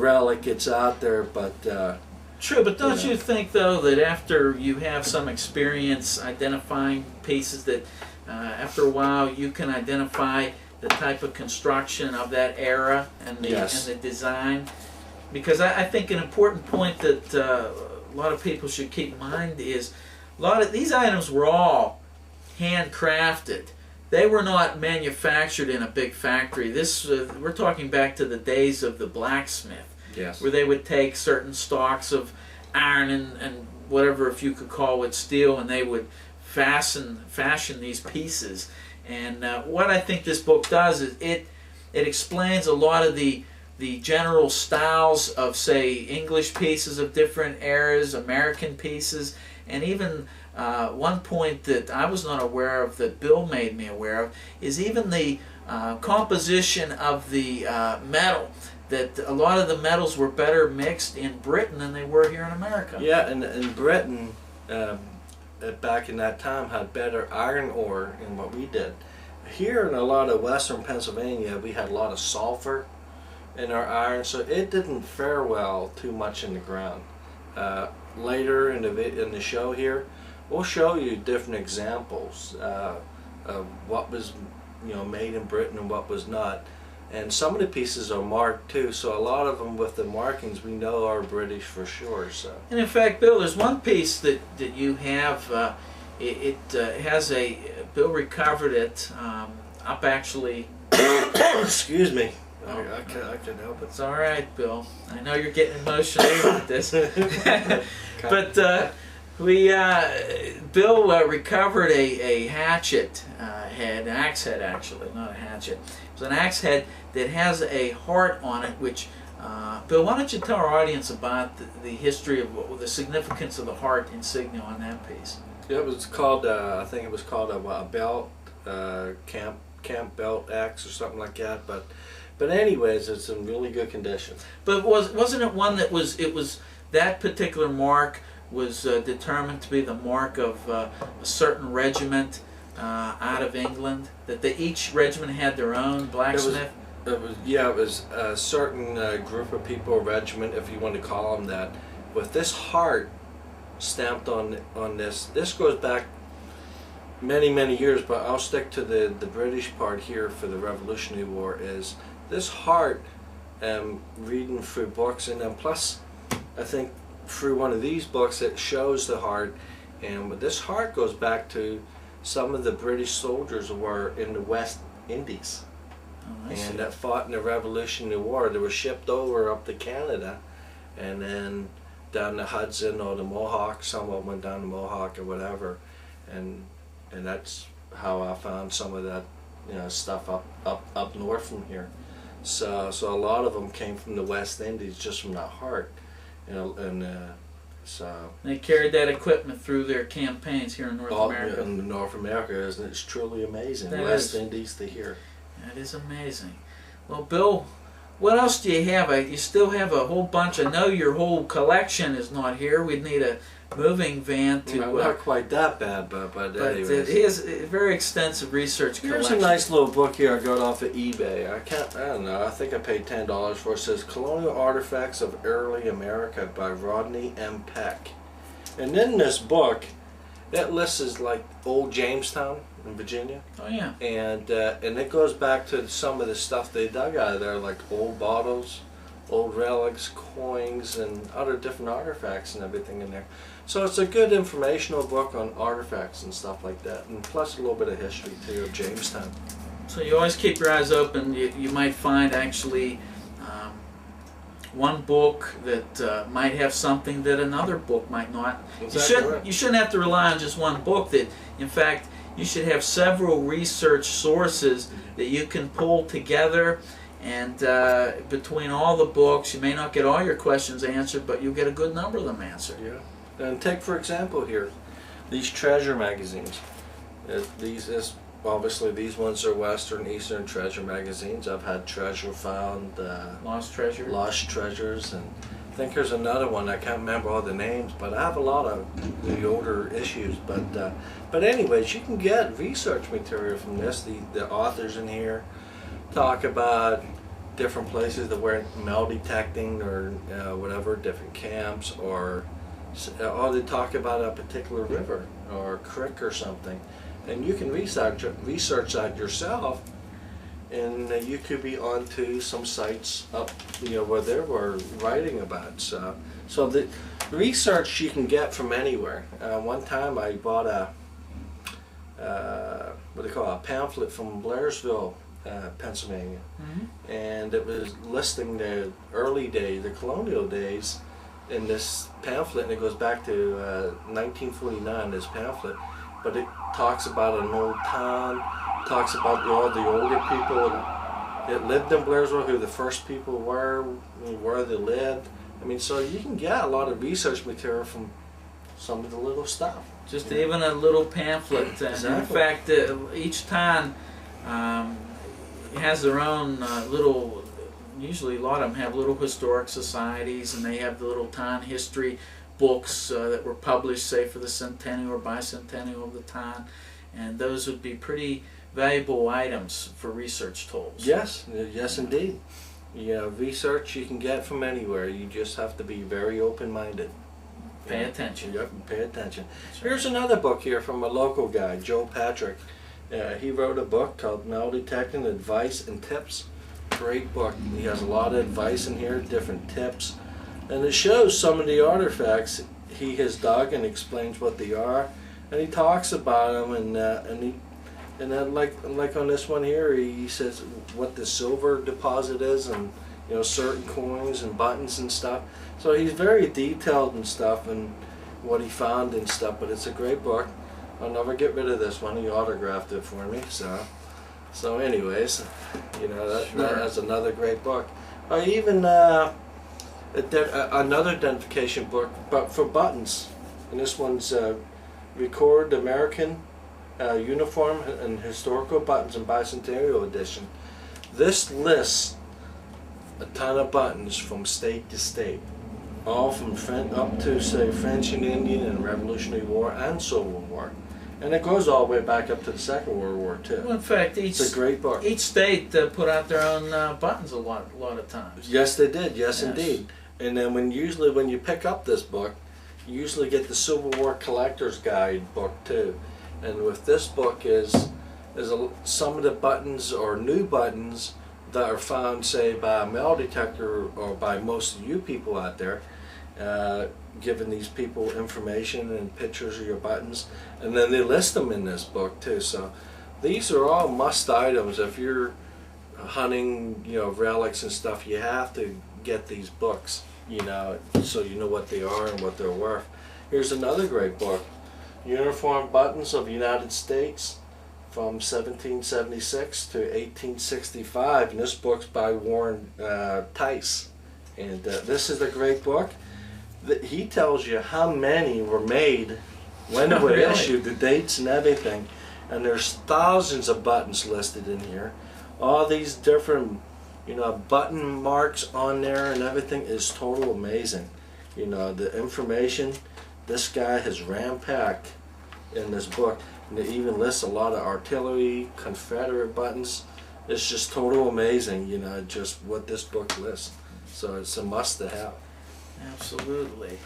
relic. It's out there, but true. But don't you think though that after you have some experience identifying pieces, that after a while you can identify the type of construction of that era and the and the design? Because I think an important point that a lot of people should keep in mind is a lot of these items were all handcrafted. They were not manufactured in a big factory. This we're talking back to the days of the blacksmith, where they would take certain stalks of iron and whatever, if you could call it, steel, and they would fashion these pieces. And what I think this book does is it explains a lot of the general styles of, say, English pieces of different eras, American pieces, and even one point that I was not aware of that Bill made me aware of is even the composition of the metal. That a lot of the metals were better mixed in Britain than they were here in America. Yeah, and in Britain, back in that time, had better iron ore than what we did. Here in a lot of western Pennsylvania, we had a lot of sulfur in our iron, so it didn't fare well too much in the ground. Later in the show here, we'll show you different examples of what was made in Britain and what was not. And some of the pieces are marked too, so a lot of them with the markings we know are British for sure. So. And in fact, Bill, there's one piece that you have. It has a Bill recovered it up actually. Excuse me. I can help it. It's all right, Bill. I know you're getting emotional with this, but Bill recovered a hatchet head, an axe head actually, not a hatchet. It was an axe head that has a heart on it, which, Bill, why don't you tell our audience about the history of the significance of the heart insignia on that piece? It was called, I think it was called a belt, camp belt axe or something like that, but anyways, it's in really good condition. But wasn't it one that was that particular mark was determined to be the mark of a certain regiment out of England? That each regiment had their own blacksmith? It was a certain group of people, regiment, if you want to call them that, with this heart stamped on this. This goes back many years, but I'll stick to the British part here for the Revolutionary War. Is this heart, reading through books, and then plus I think through one of these books it shows the heart, and this heart goes back to some of the British soldiers who were in the West Indies, and that fought in the Revolutionary War. They were shipped over up to Canada and then down the Hudson or the Mohawk. Some of them went down the Mohawk or whatever, and that's how I found some of that stuff up north from here. So a lot of them came from the West Indies, just from that heart, and so they carried that equipment through their campaigns here in North America. In North America, isn't it? It's truly amazing. West Indies to here. That is amazing. Well, Bill, what else do you have? You still have a whole bunch. I know your whole collection is not here. We'd need a moving van to. Not quite that bad, but anyways. It is a very extensive research collection. Here's a nice little book here I got off of eBay. I don't know. I think I paid $10 for it. It says Colonial Artifacts of Early America by Rodney M. Peck. And in this book, that list is like old Jamestown in Virginia. Oh yeah. And it goes back to some of the stuff they dug out of there, like old bottles, old relics, coins, and other different artifacts and everything in there. So it's a good informational book on artifacts and stuff like that, and plus a little bit of history too of Jamestown. So you always keep your eyes open. You might find actually one book that might have something that another book might not. Exactly. You shouldn't have to rely on just one book. That, in fact, you should have several research sources that you can pull together. And between all the books, you may not get all your questions answered, but you'll get a good number of them answered. Yeah. And take, for example, here, these treasure magazines. Obviously, these ones are Western, Eastern treasure magazines. I've had treasure found. Lost treasure? Lost treasures. And I think there's another one. I can't remember all the names, but I have a lot of the older issues. But anyways, you can get research material from this. The authors in here talk about different places that were metal detecting or whatever, different camps, or they talk about a particular river or creek or something, and you can research that yourself, and you could be onto some sites up, where they were writing about. So the research you can get from anywhere. One time I bought a a pamphlet from Blairsville, Pennsylvania, and it was listing the early days, the colonial days, in this pamphlet, and it goes back to 1949. This pamphlet, but it talks about an old town, talks about all the older people that lived in Blairsville, who the first people were, where they lived. I mean, so you can get a lot of research material from some of the little stuff. Just even a little pamphlet. Exactly. In fact, each town has their own little, usually a lot of them have little historic societies, and they have the little town history books that were published, say, for the centennial or bicentennial of the town, and those would be pretty valuable items for research tools. Yes, yes indeed. Research you can get from anywhere. You just have to be very open-minded. Pay attention. Yep, pay attention. Here's another book here from a local guy, Joe Patrick. He wrote a book called Metal Detecting Advice and Tips. Great book. He has a lot of advice in here, different tips, and it shows some of the artifacts he has dug and explains what they are, and he talks about them, and then like on this one here, he says what the silver deposit is, and certain coins and buttons and stuff. So he's very detailed and stuff, and what he found and stuff. But it's a great book. I'll never get rid of this one. He autographed it for me. So anyways, that's another great book. Even another identification book, but for buttons, and this one's Record American Uniform and Historical Buttons and Bicentennial Edition. This lists a ton of buttons from state to state, all from up to, say, French and Indian and Revolutionary War and Civil War, and it goes all the way back up to the Second World War too. Well, in fact, it's a great book. Each state put out their own buttons a lot of times. Yes, they did. Yes, indeed. And then when you pick up this book, you usually get the Civil War Collector's Guide book too. And with this book is some of the buttons or new buttons that are found, say, by a metal detector or by most of you people out there, giving these people information and pictures of your buttons, and then they list them in this book too. So these are all must items. If you're hunting, relics and stuff, you have to get these books, so you know what they are and what they're worth. Here's another great book, Uniform Buttons of the United States, from 1776 to 1865, and this book's by Warren Tice. And this is a great book. He tells you how many were made, when they were issued, the dates and everything. And there's thousands of buttons listed in here. All these different, button marks on there and everything is total amazing. The information this guy has ram-packed in this book. And it even lists a lot of artillery, Confederate buttons. It's just total amazing, just what this book lists. So it's a must to have. Absolutely.